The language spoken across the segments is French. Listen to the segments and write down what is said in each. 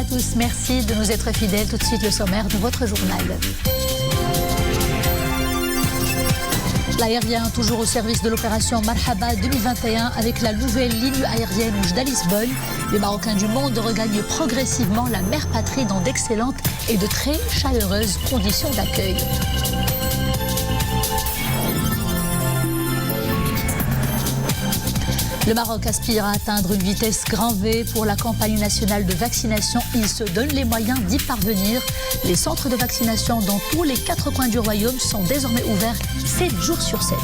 tous, merci de nous être fidèles. Tout de suite le sommaire de votre journal. L'aérien toujours au service de l'opération Marhaba 2021 avec la nouvelle ligne aérienne Oujda-Lisbonne. Les Marocains du monde regagnent progressivement la mère patrie dans d'excellentes et de très chaleureuses conditions d'accueil. Le Maroc aspire à atteindre une vitesse grand V pour la campagne nationale de vaccination. Il se donne les moyens d'y parvenir. Les centres de vaccination dans tous les 4 coins du royaume sont désormais ouverts 7 jours sur 7.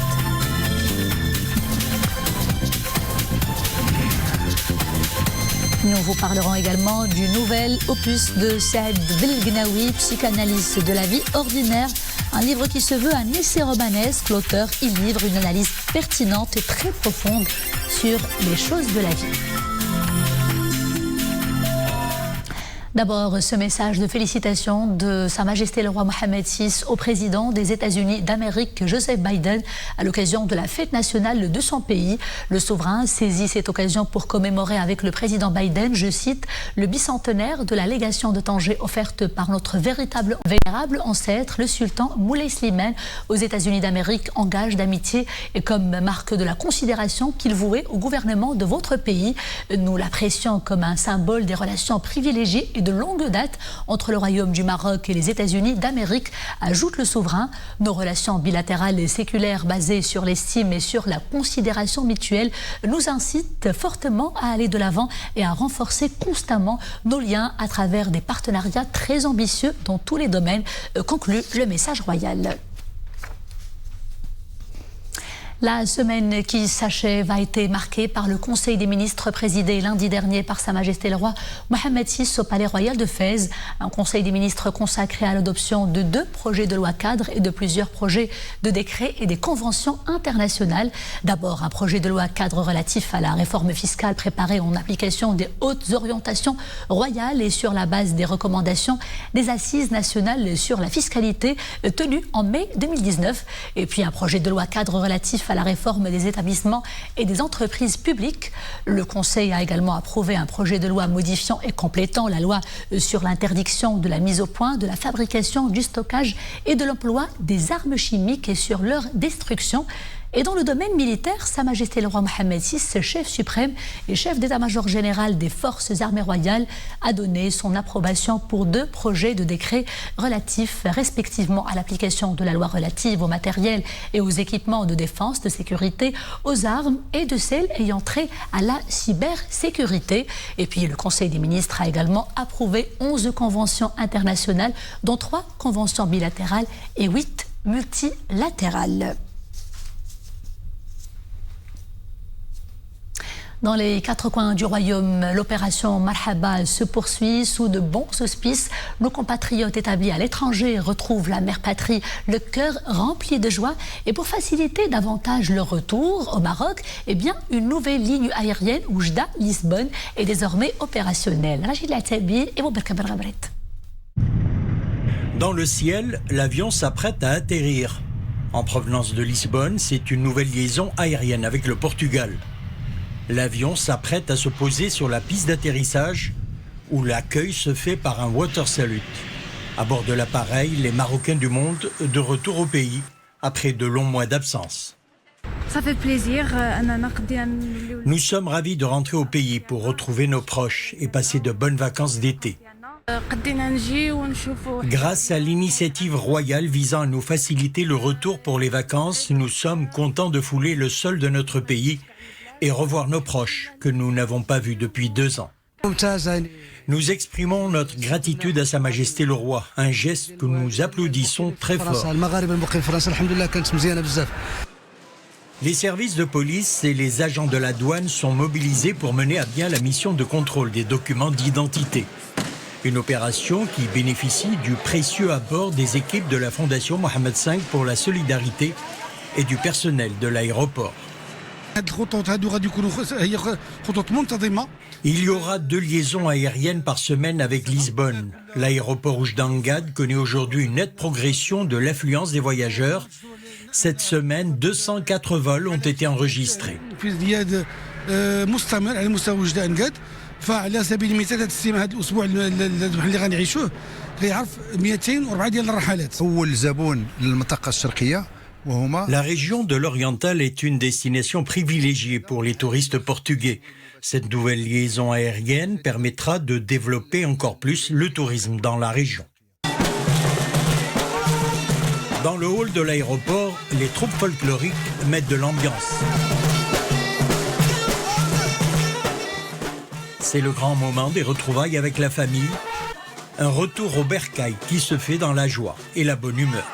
Nous vous parlerons également du nouvel opus de Saad Belgnaoui, Psychanalyse de la vie ordinaire. Un livre qui se veut un essai romanesque. L'auteur y livre une analyse pertinente et très profonde sur les choses de la vie. D'abord, ce message de félicitations de Sa Majesté le roi Mohammed VI au président des États-Unis d'Amérique, Joseph Biden, à l'occasion de la fête nationale de son pays. Le souverain saisit cette occasion pour commémorer avec le président Biden, je cite, le bicentenaire de la légation de Tanger offerte par notre véritable vénérable ancêtre, le sultan Moulay Slimane, aux États-Unis d'Amérique, en gage d'amitié et comme marque de la considération qu'il vouait au gouvernement de votre pays. Nous l'apprécions comme un symbole des relations privilégiées et de longue date entre le Royaume du Maroc et les États-Unis d'Amérique, ajoute le souverain. Nos relations bilatérales et séculaires basées sur l'estime et sur la considération mutuelle nous incitent fortement à aller de l'avant et à renforcer constamment nos liens à travers des partenariats très ambitieux dans tous les domaines, conclut le message royal. La semaine qui s'achève a été marquée par le Conseil des ministres présidé lundi dernier par Sa Majesté le roi Mohammed VI au Palais Royal de Fès. Un Conseil des ministres consacré à l'adoption de 2 projets de loi cadres et de plusieurs projets de décrets et des conventions internationales. D'abord, un projet de loi cadre relatif à la réforme fiscale préparée en application des hautes orientations royales et sur la base des recommandations des assises nationales sur la fiscalité tenues en mai 2019. Et puis un projet de loi cadre relatif à la réforme des établissements et des entreprises publiques. Le Conseil a également approuvé un projet de loi modifiant et complétant la loi sur l'interdiction de la mise au point, de la fabrication, du stockage et de l'emploi des armes chimiques et sur leur destruction. Et dans le domaine militaire, Sa Majesté le roi Mohammed VI, chef suprême et chef d'état-major général des forces armées royales, a donné son approbation pour 2 projets de décrets relatifs respectivement à l'application de la loi relative au matériel et aux équipements de défense, de sécurité, aux armes et de celles ayant trait à la cybersécurité. Et puis le Conseil des ministres a également approuvé 11 conventions internationales, dont 3 conventions bilatérales et 8 multilatérales. Dans les 4 coins du royaume, l'opération Marhaba se poursuit sous de bons auspices. Nos compatriotes établis à l'étranger retrouvent la mère patrie, le cœur rempli de joie. Et pour faciliter davantage leur retour au Maroc, eh bien, une nouvelle ligne aérienne Oujda-Lisbonne est désormais opérationnelle. Rachid Latabi et Moubarka Bargabret. Dans le ciel, l'avion s'apprête à atterrir. En provenance de Lisbonne, c'est une nouvelle liaison aérienne avec le Portugal. L'avion s'apprête à se poser sur la piste d'atterrissage où l'accueil se fait par un water salute. À bord de l'appareil, les Marocains du monde de retour au pays après de longs mois d'absence. Ça fait plaisir. Nous sommes ravis de rentrer au pays pour retrouver nos proches et passer de bonnes vacances d'été. Grâce à l'initiative royale visant à nous faciliter le retour pour les vacances, nous sommes contents de fouler le sol de notre pays et revoir nos proches que nous n'avons pas vus depuis 2 ans. Nous exprimons notre gratitude à Sa Majesté le Roi, un geste que nous applaudissons très fort. Les services de police et les agents de la douane sont mobilisés pour mener à bien la mission de contrôle des documents d'identité. Une opération qui bénéficie du précieux apport des équipes de la Fondation Mohammed V pour la solidarité et du personnel de l'aéroport. Il y aura 2 liaisons aériennes par semaine avec Lisbonne. L'aéroport Oujda-Ngad connaît aujourd'hui une nette progression de l'affluence des voyageurs. Cette semaine, 204 vols ont été enregistrés. فعلى سبيل المثال هذا السيم هذا الاسبوع اللي غنعيشوه غيعرف 204 ديال الرحلات. أول زبون للمنطقة الشرقية وهما. La région de l'Oriental est une destination privilégiée pour les touristes portugais. Cette nouvelle liaison aérienne permettra de développer encore plus le tourisme dans la région. Dans le hall de l'aéroport, les troupes folkloriques mettent de l'ambiance. C'est le grand moment des retrouvailles avec la famille. Un retour au bercail qui se fait dans la joie et la bonne humeur.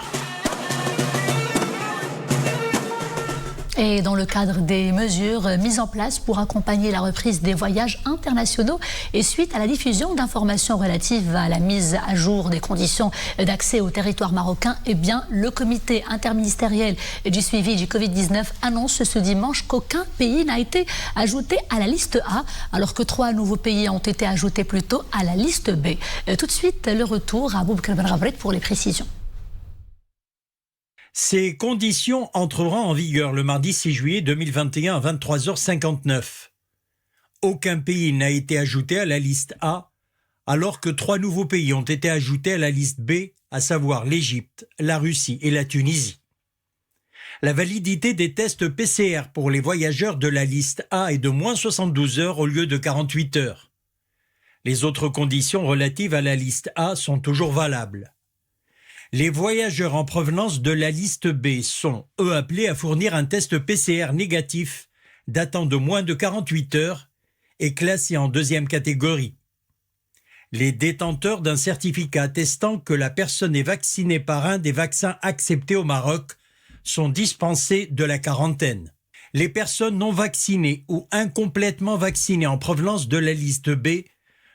Et dans le cadre des mesures mises en place pour accompagner la reprise des voyages internationaux et suite à la diffusion d'informations relatives à la mise à jour des conditions d'accès au territoire marocain, eh bien, le comité interministériel du suivi du Covid-19 annonce ce dimanche qu'aucun pays n'a été ajouté à la liste A, alors que 3 nouveaux pays ont été ajoutés plus tôt à la liste B. Tout de suite, le retour à Boubacar Ben Ghabret pour les précisions. Ces conditions entreront en vigueur le mardi 6 juillet 2021 à 23h59. Aucun pays n'a été ajouté à la liste A, alors que 3 nouveaux pays ont été ajoutés à la liste B, à savoir l'Égypte, la Russie et la Tunisie. La validité des tests PCR pour les voyageurs de la liste A est de moins 72 heures au lieu de 48 heures. Les autres conditions relatives à la liste A sont toujours valables. Les voyageurs en provenance de la liste B sont, eux, appelés à fournir un test PCR négatif datant de moins de 48 heures et classés en 2e catégorie. Les détenteurs d'un certificat attestant que la personne est vaccinée par un des vaccins acceptés au Maroc sont dispensés de la quarantaine. Les personnes non vaccinées ou incomplètement vaccinées en provenance de la liste B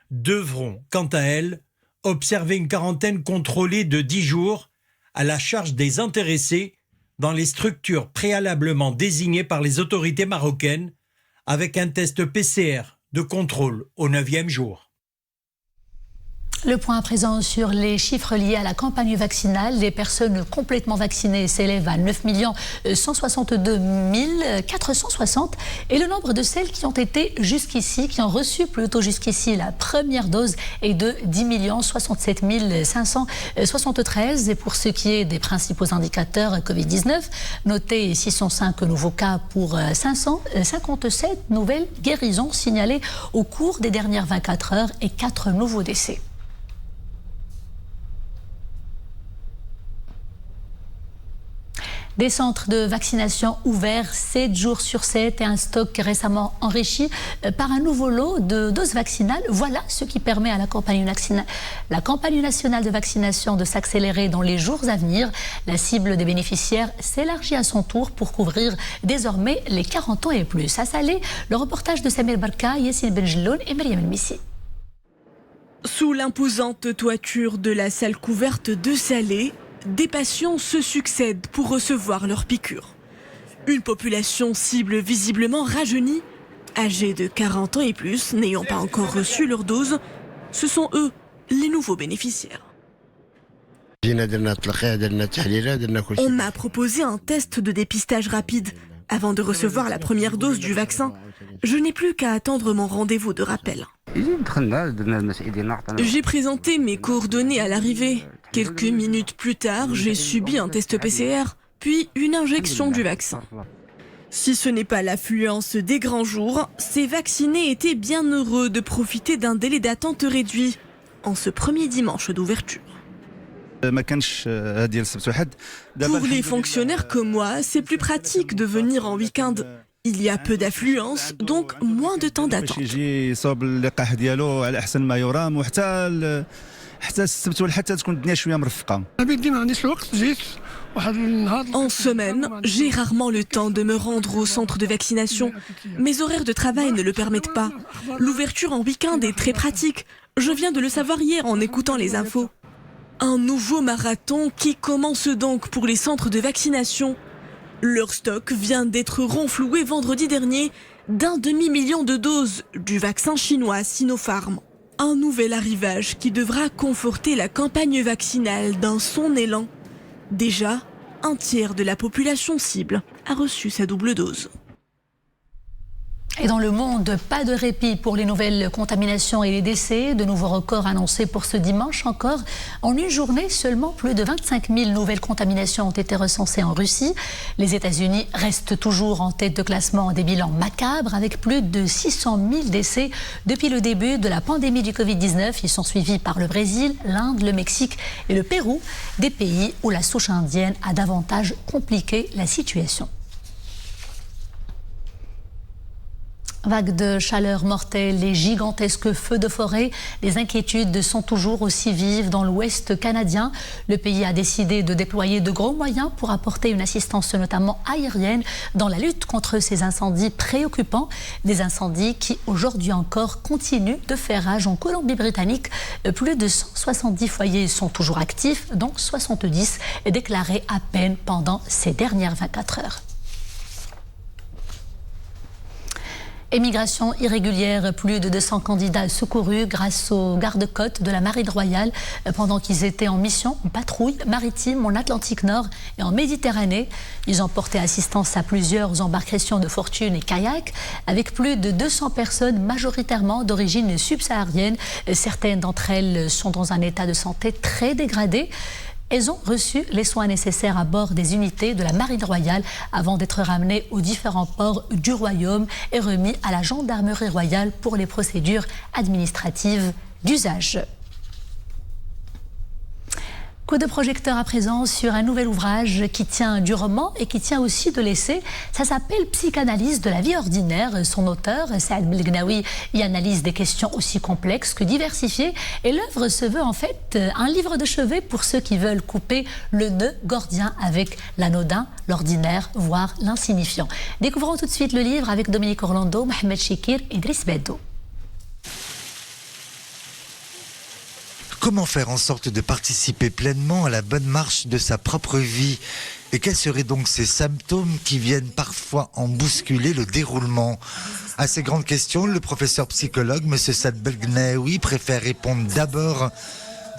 devront, quant à elles, observer une quarantaine contrôlée de 10 jours à la charge des intéressés dans les structures préalablement désignées par les autorités marocaines avec un test PCR de contrôle au 9e jour. Le point à présent sur les chiffres liés à la campagne vaccinale. Les personnes complètement vaccinées s'élèvent à 9 162 460 et le nombre de celles qui ont reçu jusqu'ici la première dose est de 10 67 573. Et pour ce qui est des principaux indicateurs Covid-19, notez 605 nouveaux cas pour 557 nouvelles guérisons signalées au cours des dernières 24 heures et 4 nouveaux décès. Des centres de vaccination ouverts 7 jours sur 7 et un stock récemment enrichi par un nouveau lot de doses vaccinales. Voilà ce qui permet à la campagne nationale de vaccination de s'accélérer dans les jours à venir. La cible des bénéficiaires s'élargit à son tour pour couvrir désormais les 40 ans et plus. À Salé, le reportage de Samir Barka, Yassine Benjelloun et Myriam El Missi. Sous l'imposante toiture de la salle couverte de Salé, des patients se succèdent pour recevoir leur piqûre. Une population cible visiblement rajeunie, âgée de 40 ans et plus, n'ayant pas encore reçu leur dose, ce sont eux les nouveaux bénéficiaires. On m'a proposé un test de dépistage rapide avant de recevoir la première dose du vaccin. Je n'ai plus qu'à attendre mon rendez-vous de rappel. J'ai présenté mes coordonnées à l'arrivée. Quelques minutes plus tard, j'ai subi un test PCR, puis une injection du vaccin. Si ce n'est pas l'affluence des grands jours, ces vaccinés étaient bien heureux de profiter d'un délai d'attente réduit en ce premier dimanche d'ouverture. Pour les fonctionnaires comme moi, c'est plus pratique de venir en week-end. Il y a peu d'affluence, donc moins de temps d'attente. En semaine, j'ai rarement le temps de me rendre au centre de vaccination. Mes horaires de travail ne le permettent pas. L'ouverture en week-end est très pratique. Je viens de le savoir hier en écoutant les infos. Un nouveau marathon qui commence donc pour les centres de vaccination. Leur stock vient d'être renfloué vendredi dernier d'1 demi-million de doses du vaccin chinois Sinopharm. Un nouvel arrivage qui devra conforter la campagne vaccinale dans son élan. Déjà, un tiers de la population cible a reçu sa double dose. Et dans le monde, pas de répit pour les nouvelles contaminations et les décès. De nouveaux records annoncés pour ce dimanche encore. En une journée, seulement plus de 25 000 nouvelles contaminations ont été recensées en Russie. Les États-Unis restent toujours en tête de classement des bilans macabres avec plus de 600 000 décès depuis le début de la pandémie du Covid-19. Ils sont suivis par le Brésil, l'Inde, le Mexique et le Pérou, des pays où la souche indienne a davantage compliqué la situation. Vagues de chaleur mortelle, les gigantesques feux de forêt, les inquiétudes sont toujours aussi vives dans l'ouest canadien. Le pays a décidé de déployer de gros moyens pour apporter une assistance notamment aérienne dans la lutte contre ces incendies préoccupants. Des incendies qui aujourd'hui encore continuent de faire rage en Colombie-Britannique. Plus de 170 foyers sont toujours actifs, dont 70 déclarés à peine pendant ces dernières 24 heures. Émigration irrégulière, plus de 200 candidats secourus grâce aux gardes-côtes de la Marine royale pendant qu'ils étaient en mission, en patrouille maritime en Atlantique Nord et en Méditerranée. Ils ont porté assistance à plusieurs embarcations de fortune et kayaks avec plus de 200 personnes majoritairement d'origine subsaharienne. Certaines d'entre elles sont dans un état de santé très dégradé. Elles ont reçu les soins nécessaires à bord des unités de la Marine royale avant d'être ramenées aux différents ports du royaume et remis à la gendarmerie royale pour les procédures administratives d'usage. Coup de projecteur à présent sur un nouvel ouvrage qui tient du roman et qui tient aussi de l'essai. Ça s'appelle Psychanalyse de la vie ordinaire. Son auteur, Saad Belgnaoui, y analyse des questions aussi complexes que diversifiées. Et l'œuvre se veut en fait un livre de chevet pour ceux qui veulent couper le nœud gordien avec l'anodin, l'ordinaire, voire l'insignifiant. Découvrons tout de suite le livre avec Dominique Orlando, Mohamed Chikir et Idriss Beddo. Comment faire en sorte de participer pleinement à la bonne marche de sa propre vie? Et quels seraient donc ces symptômes qui viennent parfois en bousculer le déroulement? À ces grandes questions, le professeur psychologue, M. Saad Belgnaoui, préfère répondre d'abord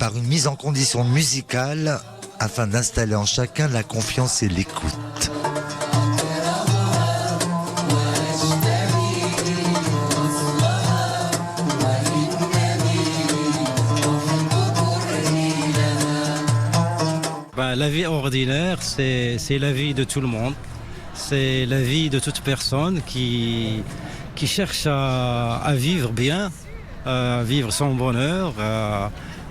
par une mise en condition musicale afin d'installer en chacun la confiance et l'écoute. La vie ordinaire, c'est la vie de tout le monde. C'est la vie de toute personne qui cherche à vivre bien, à vivre son bonheur,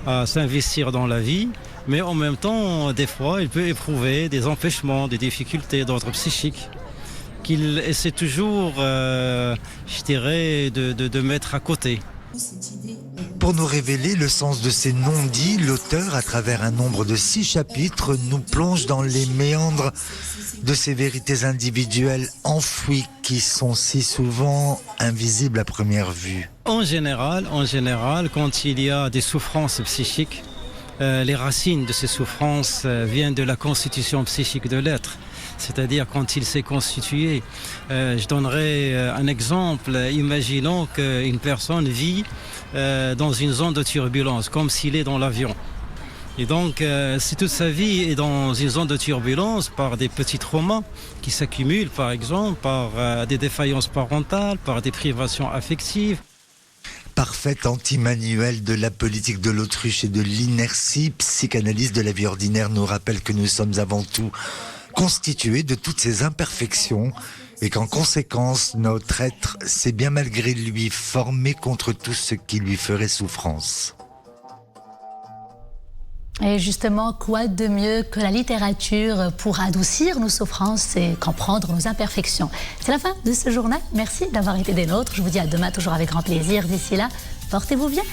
à s'investir dans la vie. Mais en même temps, des fois, il peut éprouver des empêchements, des difficultés d'ordre psychique qu'il essaie toujours, je dirais, de mettre à côté. Pour nous révéler le sens de ces non-dits, l'auteur, à travers un nombre de 6 chapitres, nous plonge dans les méandres de ces vérités individuelles enfouies qui sont si souvent invisibles à première vue. En général, quand il y a des souffrances psychiques, les racines de ces souffrances viennent de la constitution psychique de l'être. C'est-à-dire quand il s'est constitué. Je donnerai un exemple. Imaginons qu'une personne vit dans une zone de turbulence, comme s'il est dans l'avion. Et donc, si toute sa vie est dans une zone de turbulence par des petits traumas qui s'accumulent, par exemple, par des défaillances parentales, par des privations affectives. Parfait anti-manuel de la politique de l'autruche et de l'inertie, Psychanalyse de la vie ordinaire nous rappelle que nous sommes avant tout constitué de toutes ces imperfections et qu'en conséquence, notre être s'est bien malgré lui formé contre tout ce qui lui ferait souffrance. Et justement, quoi de mieux que la littérature pour adoucir nos souffrances et comprendre nos imperfections? C'est la fin de ce journal. Merci d'avoir été des nôtres. Je vous dis à demain, toujours avec grand plaisir. D'ici là, portez-vous bien.